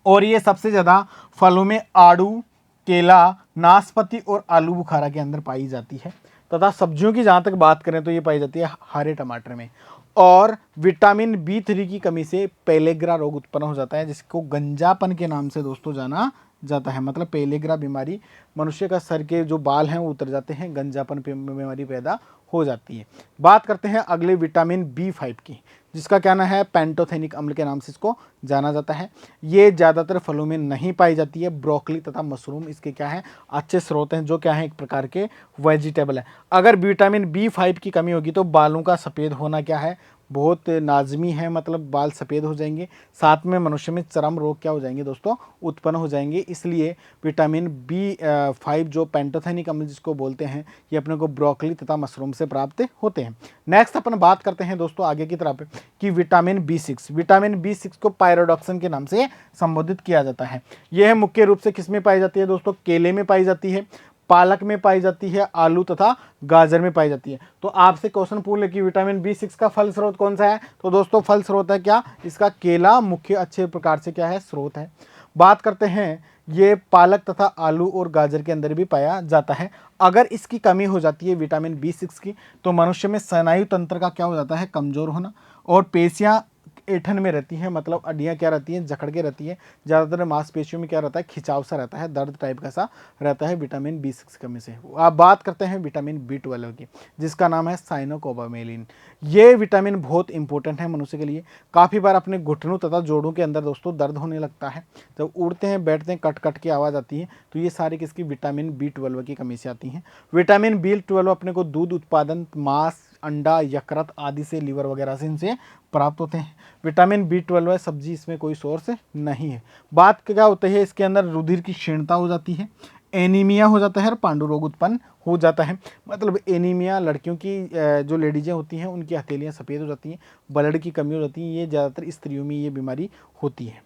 और ये सबसे ज़्यादा फलों में आड़ू, केला, नाशपाती और आलू बुखारा के अंदर पाई जाती है। तथा सब्जियों की जहाँ तक बात करें तो ये पाई जाती है हरे टमाटर में। और विटामिन B3 की कमी से पेलेग्रा रोग उत्पन्न हो जाता है जिसको गंजापन के नाम से दोस्तों जाना जाता है। मतलब पेलेग्रा बीमारी, मनुष्य का सर के जो बाल हैं वो उतर जाते हैं, गंजापन बीमारी पैदा हो जाती है। बात करते हैं अगले विटामिन B5 की, जिसका क्या नाम है? पेंटोथेनिक अम्ल के नाम से इसको जाना जाता है। ये ज़्यादातर फलों में नहीं पाई जाती है। ब्रोकली तथा मशरूम इसके क्या है? अच्छे स्रोत हैं, जो क्या है? एक प्रकार के वेजिटेबल है। अगर विटामिन B5 की कमी होगी तो बालों का सफ़ेद होना क्या है? बहुत नाजमी है, मतलब बाल सफ़ेद हो जाएंगे। साथ में मनुष्य में चर्म रोग क्या हो जाएंगे दोस्तों, उत्पन्न हो जाएंगे। इसलिए विटामिन B5 जो पैंटोथेनिक अम्ल जिसको बोलते हैं, ये अपने को ब्रोकली तथा मशरूम से प्राप्त होते हैं। नेक्स्ट अपन बात करते हैं दोस्तों आगे की तरफ कि विटामिन B6। विटामिन B6 को पायरोडॉक्सिन के नाम से संबोधित किया जाता है। यह मुख्य रूप से किसमें पाई जाती है दोस्तों, केले में पाई जाती है, पालक में पाई जाती है, आलू तथा गाजर में पाई जाती है। तो आपसे क्वेश्चन पूछ ले कि विटामिन B6 का फल स्रोत कौन सा है, तो दोस्तों फल स्रोत है क्या, इसका केला मुख्य अच्छे प्रकार से क्या है, स्रोत है। बात करते हैं, ये पालक तथा आलू और गाजर के अंदर भी पाया जाता है। अगर इसकी कमी हो जाती है विटामिन B6 की, तो मनुष्य में स्नायु तंत्र का क्या हो जाता है, कमजोर होना, और पेशियां ऐठन में रहती हैं, मतलब हड्डियाँ क्या रहती हैं, जकड़ के रहती हैं। ज़्यादातर मांसपेशियों में क्या रहता है, खिंचाव सा रहता है, दर्द टाइप का सा रहता है विटामिन B6 कमी से। आप बात करते हैं विटामिन B12 की, जिसका नाम है साइनोकोबामेलिन। ये विटामिन बहुत इंपॉर्टेंट है मनुष्य के लिए। काफ़ी बार अपने घुटनों तथा जोड़ों के अंदर दोस्तों दर्द होने लगता है, जब उड़ते हैं बैठते हैं कट कट की आवाज़ आती है, तो ये सारी किसकी, विटामिन B12 की कमी से आती हैं। विटामिन B12 अपने को दूध उत्पादन, मांस, अंडा, यकृत आदि से, लीवर वगैरह से इनसे प्राप्त होते हैं। विटामिन B12 सब्जी इसमें कोई सोर्स नहीं है। बात क्या होती है, इसके अंदर रुधिर की क्षीणता हो जाती है, एनीमिया हो जाता है और पांडु रोग उत्पन्न हो जाता है। मतलब एनीमिया, लड़कियों की जो लेडीजें होती हैं उनकी हथेलियाँ सफ़ेद हो जाती हैं, ब्लड की कमी हो जाती है, ये ज़्यादातर स्त्रियों में ये बीमारी होती है।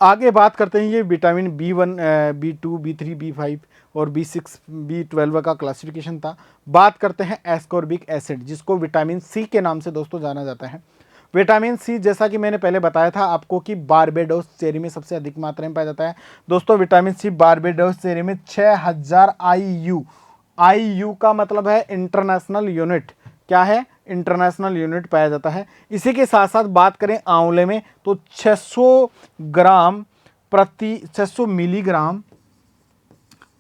आगे बात करते हैं, ये vitamin B1, B2, B3, B5 और B6, B12 का क्लासिफिकेशन था। बात करते हैं एस्कॉर्बिक एसिड, जिसको विटामिन C के नाम से दोस्तों जाना जाता है। विटामिन C जैसा कि मैंने पहले बताया था आपको कि बारबेडोस चेरी में सबसे अधिक मात्रा में पाया जाता है। दोस्तों विटामिन C बारबेडोस चेरी में 6000 IU, IU का मतलब है इंटरनेशनल यूनिट, क्या है, इंटरनेशनल यूनिट पाया जाता है। इसी के साथ साथ बात करें आंवले में, तो 600 मिलीग्राम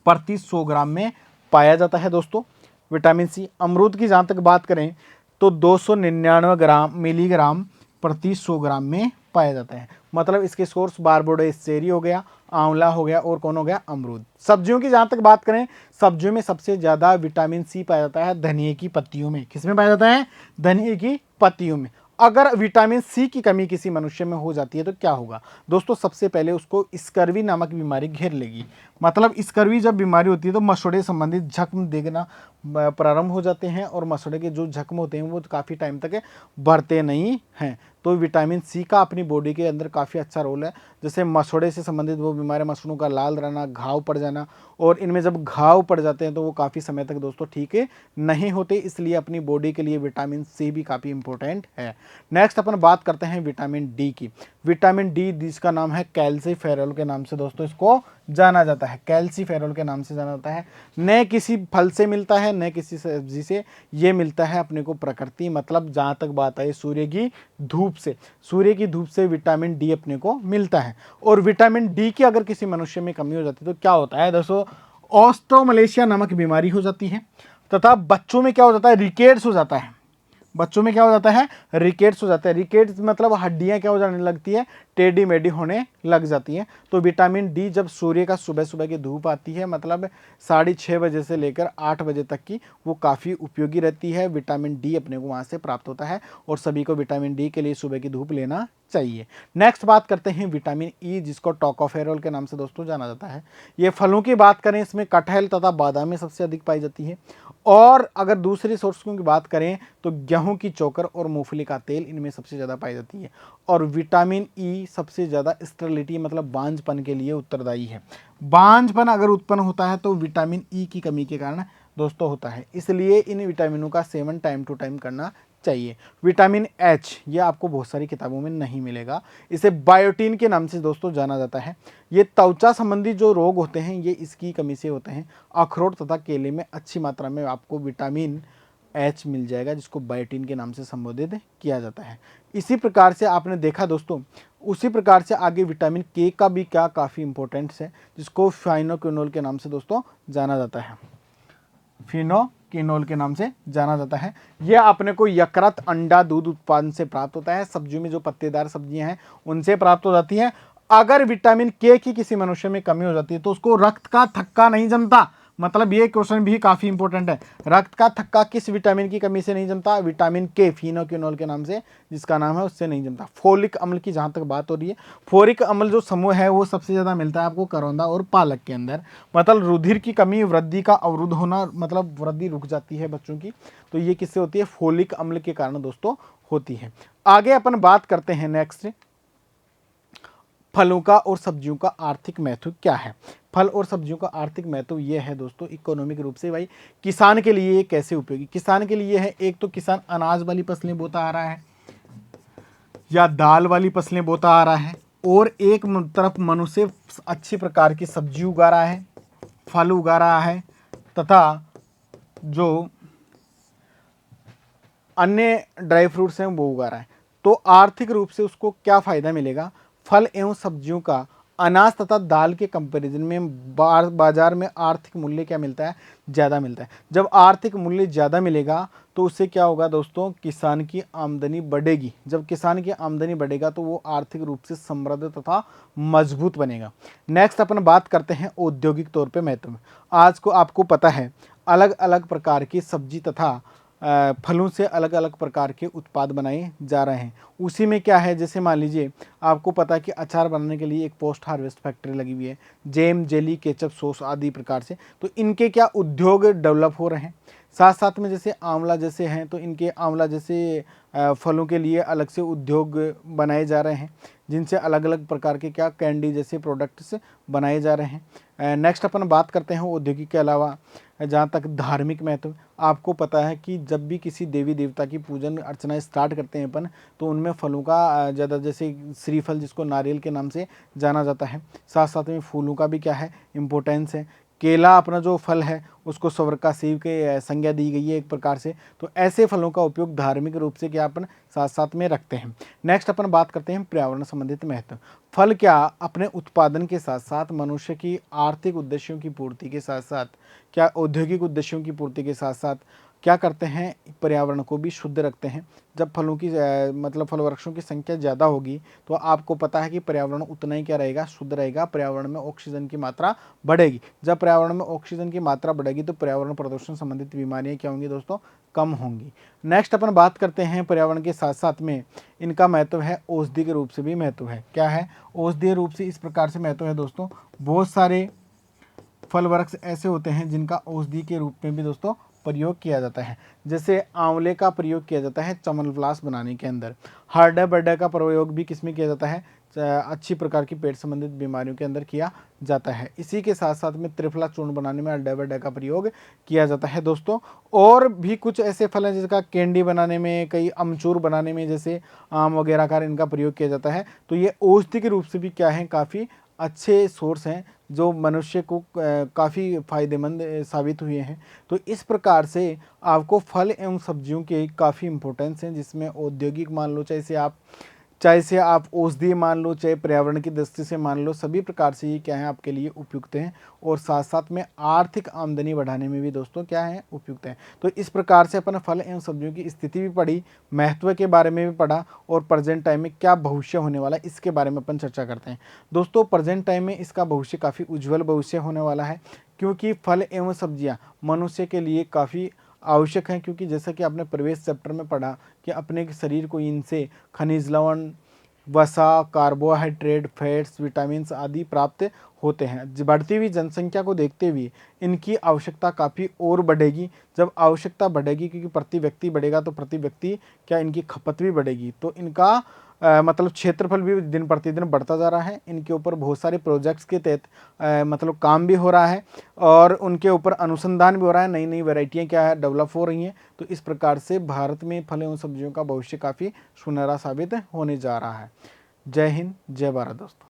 प्रति 100 ग्राम में पाया जाता है दोस्तों विटामिन C। अमरूद की जहाँ तक बात करें तो 299 मिलीग्राम प्रति 100 ग्राम में पाया जाता है। मतलब इसके सोर्स बारबेडोस चेरी हो गया, आंवला हो गया, और कौन हो गया, अमरूद। सब्जियों की जहाँ तक बात करें, सब्जियों में सबसे ज़्यादा विटामिन C पाया जाता है धनिए की पत्तियों में। किसमें पाया जाता है, धनिए की पत्तियों में। अगर विटामिन C की कमी किसी मनुष्य में हो जाती है तो क्या होगा दोस्तों, सबसे पहले उसको स्कर्वी नामक बीमारी घेर लेगी। मतलब स्कर्वी जब बीमारी होती है तो मसौड़े संबंधित जख्म देखना प्रारंभ हो जाते हैं, और मसौड़े के जो जख्म होते हैं वो काफ़ी टाइम तक बढ़ते नहीं हैं। तो विटामिन C का अपनी बॉडी के अंदर काफ़ी अच्छा रोल है। जैसे मसौड़े से संबंधित वो बीमारी, मसौड़ों का लाल रहना, घाव पड़ जाना, और इनमें जब घाव पड़ जाते हैं तो वो काफ़ी समय तक दोस्तों ठीक नहीं होते। इसलिए अपनी बॉडी के लिए विटामिन C भी काफ़ी इंपॉर्टेंट है। नेक्स्ट अपन बात करते हैं विटामिन D की। विटामिन D जिसका नाम है कैल्सीफेरॉल के नाम से दोस्तों इसको जाना जाता है, कैल्सीफेरॉल के नाम से जाना जाता है। न किसी फल से मिलता है, न किसी सब्जी से, ये मिलता है अपने को प्रकृति, मतलब जहाँ तक बात है सूर्य की धूप से, सूर्य की धूप से विटामिन D अपने को मिलता है। और विटामिन D की अगर किसी मनुष्य में कमी हो जाती है तो क्या होता है दोस्तों, ऑस्ट्रोमलेशिया नामक बीमारी हो जाती है, तथा बच्चों में क्या हो जाता है, रिकेट्स हो जाता है। बच्चों में क्या हो जाता है, रिकेट्स हो जाता है। रिकेट्स मतलब हड्डियां क्या हो जाने लगती है, टेढ़ी मेढ़ी होने लग जाती हैं। तो विटामिन D जब सूर्य का सुबह सुबह की धूप आती है, मतलब 6:30 बजे से लेकर 8 बजे तक की, वो काफ़ी उपयोगी रहती है। विटामिन D अपने को वहाँ से प्राप्त होता है, और सभी को विटामिन D के लिए सुबह की धूप लेना चाहिए। नेक्स्ट बात करते हैं विटामिन E, जिसको टोकोफेरोल के नाम से दोस्तों जाना जाता है। ये फलों की बात करें, इसमें कटहल तथा बादाम में सबसे अधिक पाई जाती है। और अगर दूसरी सोर्सों की बात करें तो गेहूं की चोकर और मूंगफली का तेल इनमें सबसे ज़्यादा पाई जाती है। और विटामिन E सबसे ज़्यादा स्टेरिलिटी मतलब बांझपन के लिए उत्तरदायी है। बांझपन अगर उत्पन्न होता है तो विटामिन E की कमी के कारण दोस्तों होता है। इसलिए इन विटामिनों का सेवन टाइम टू टाइम करना चाहिए। विटामिन H ये आपको बहुत सारी किताबों में नहीं मिलेगा, इसे बायोटीन के नाम से दोस्तों जाना जाता है। ये त्वचा संबंधी जो रोग होते हैं ये इसकी कमी से होते हैं। अखरोट तथा केले में अच्छी मात्रा में आपको विटामिन H मिल जाएगा, जिसको बायोटीन के नाम से संबोधित किया जाता है। इसी प्रकार से आपने देखा दोस्तों, उसी प्रकार से आगे विटामिन K का भी क्या काफ़ी इंपॉर्टेंस है, जिसको फाइनोक्विनोल के नाम से दोस्तों जाना जाता है। फिनोकिनोल के नाम से जाना जाता है। यह अपने को यकृत, अंडा, दूध उत्पादन से प्राप्त होता है। सब्जियों में जो पत्तेदार सब्जियां हैं उनसे प्राप्त हो जाती हैं। अगर विटामिन K की किसी मनुष्य में कमी हो जाती है तो उसको रक्त का थक्का नहीं जमता, मतलब ये क्वेश्चन भी काफ़ी इंपॉर्टेंट है। रक्त का थक्का किस विटामिन की कमी से नहीं जमता? विटामिन के, फिनोक्विनोल के नाम से जिसका नाम है, उससे नहीं जमता। फोलिक अम्ल की जहाँ तक बात हो रही है, फोलिक अम्ल जो समूह है वो सबसे ज़्यादा मिलता है आपको करौंदा और पालक के अंदर। मतलब रुधिर की कमी, वृद्धि का अवरुद्ध होना, मतलब वृद्धि रुक जाती है बच्चों की, तो ये किससे होती है? फोलिक अम्ल के कारण दोस्तों होती है। आगे अपन बात करते हैं नेक्स्ट, फलों का और सब्जियों का आर्थिक महत्व क्या है। फल और सब्जियों का आर्थिक महत्व ये है दोस्तों, इकोनॉमिक रूप से भाई किसान के लिए ये कैसे उपयोगी। किसान के लिए है, एक तो किसान अनाज वाली फसलें बोता आ रहा है या दाल वाली फसलें बोता आ रहा है, और एक तरफ मनुष्य अच्छी प्रकार की सब्जी उगा रहा है, फल उगा रहा है, तथा जो अन्य ड्राई फ्रूट्स हैं वो उगा रहा है। तो आर्थिक रूप से उसको क्या फ़ायदा मिलेगा? फल एवं सब्जियों का अनाज तथा दाल के कंपैरिजन में बाजार में आर्थिक मूल्य क्या मिलता है? ज़्यादा मिलता है। जब आर्थिक मूल्य ज़्यादा मिलेगा तो उससे क्या होगा दोस्तों? किसान की आमदनी बढ़ेगी। जब किसान की आमदनी बढ़ेगा तो वो आर्थिक रूप से समृद्ध तथा मजबूत बनेगा। नेक्स्ट अपन बात करते हैं औद्योगिक तौर पे महत्व में। आज को आपको पता है अलग अलग प्रकार की सब्जी तथा फलों से अलग अलग प्रकार के उत्पाद बनाए जा रहे हैं। उसी में क्या है, जैसे मान लीजिए आपको पता है कि अचार बनाने के लिए एक पोस्ट हार्वेस्ट फैक्ट्री लगी हुई है, जैम, जेली, केचप, सॉस आदि प्रकार से, तो इनके क्या उद्योग डेवलप हो रहे हैं। साथ साथ में जैसे आंवला जैसे हैं, तो इनके आंवला जैसे फलों के लिए अलग से उद्योग बनाए जा रहे हैं, जिनसे अलग अलग प्रकार के क्या कैंडी जैसे प्रोडक्ट्स बनाए जा रहे हैं। नेक्स्ट अपन बात करते हैं औद्योगिक के अलावा जहाँ तक धार्मिक महत्व। आपको पता है कि जब भी किसी देवी देवता की पूजन अर्चना स्टार्ट करते हैं अपन, तो उनमें फलों का ज़्यादा, जैसे श्रीफल जिसको नारियल के नाम से जाना जाता है, साथ साथ में फूलों का भी क्या है? इम्पोर्टेंस है। केला अपना जो फल है उसको स्वर्ग का सेब के संज्ञा दी गई है एक प्रकार से। तो ऐसे फलों का उपयोग धार्मिक रूप से क्या अपन साथ साथ में रखते हैं। नेक्स्ट अपन बात करते हैं पर्यावरण संबंधित महत्व। फल क्या अपने उत्पादन के साथ साथ मनुष्य की आर्थिक उद्देश्यों की पूर्ति के साथ साथ, क्या औद्योगिक उद्देश्यों की पूर्ति के साथ साथ क्या करते हैं? पर्यावरण को भी शुद्ध रखते हैं। जब फलों की मतलब फल वृक्षों की संख्या ज़्यादा होगी तो आपको पता है कि पर्यावरण उतना ही क्या रहेगा? शुद्ध रहेगा। पर्यावरण में ऑक्सीजन की मात्रा बढ़ेगी। जब पर्यावरण में ऑक्सीजन की मात्रा बढ़ेगी तो पर्यावरण प्रदूषण संबंधित बीमारियां क्या होंगी दोस्तों? कम होंगी। नेक्स्ट अपन बात करते हैं पर्यावरण के साथ साथ में इनका महत्व है औषधि के रूप से भी महत्व है। क्या है? औषधीय रूप से इस प्रकार से महत्व है दोस्तों, बहुत सारे फल वृक्ष ऐसे होते हैं जिनका औषधि के रूप में भी दोस्तों प्रयोग किया जाता है। जैसे आंवले का प्रयोग किया जाता है च्यवनप्राश बनाने के अंदर। हरडे बरडे का प्रयोग भी किसमें किया जाता है? अच्छी प्रकार की पेट संबंधित बीमारियों के अंदर किया जाता है। इसी के साथ साथ में त्रिफला चूर्ण बनाने में हरडे बरडे का प्रयोग किया जाता है दोस्तों। और भी कुछ ऐसे फल हैं जिसका कैंडी बनाने में, कई अमचूर बनाने में, जैसे आम वगैरह का इनका प्रयोग किया जाता है। तो ये औषधि के रूप से भी क्या है? काफ़ी अच्छे सोर्स हैं जो मनुष्य को काफ़ी फायदेमंद साबित हुए हैं। तो इस प्रकार से आपको फल एवं सब्जियों के काफ़ी इंपॉर्टेंस हैं, जिसमें औद्योगिक मान लो, चाहे से आप औषधीय मान लो, चाहे पर्यावरण की दृष्टि से मान लो, सभी प्रकार से ये क्या है? आपके लिए उपयुक्त हैं। और साथ साथ में आर्थिक आमदनी बढ़ाने में भी दोस्तों क्या है? उपयुक्त हैं। तो इस प्रकार से अपन फल एवं सब्जियों की स्थिति भी पढ़ी, महत्व के बारे में भी पढ़ा, और प्रेजेंट टाइम में क्या भविष्य होने वाला है इसके बारे में अपन चर्चा करते हैं। दोस्तों प्रेजेंट टाइम में इसका भविष्य काफ़ी उज्ज्वल भविष्य होने वाला है, क्योंकि फल एवं सब्जियाँ मनुष्य के लिए काफ़ी आवश्यक हैं। क्योंकि जैसा कि आपने प्रवेश चैप्टर में पढ़ा कि अपने शरीर को इनसे खनिज लवण, वसा, कार्बोहाइड्रेट, फैट्स, विटामिन्स आदि प्राप्त होते हैं। बढ़ती हुई जनसंख्या को देखते हुए इनकी आवश्यकता काफ़ी और बढ़ेगी। जब आवश्यकता बढ़ेगी, क्योंकि प्रति व्यक्ति बढ़ेगा, तो प्रति व्यक्ति क्या इनकी खपत भी बढ़ेगी। तो इनका मतलब क्षेत्रफल भी दिन प्रतिदिन बढ़ता जा रहा है। इनके ऊपर बहुत सारे प्रोजेक्ट्स के तहत मतलब काम भी हो रहा है, और उनके ऊपर अनुसंधान भी हो रहा है। नई नई वैरायटियाँ क्या है? डेवलप हो रही हैं। तो इस प्रकार से भारत में फल एवं सब्जियों का भविष्य काफ़ी सुनहरा साबित होने जा रहा है। जय हिंद, जय भारत दोस्तों।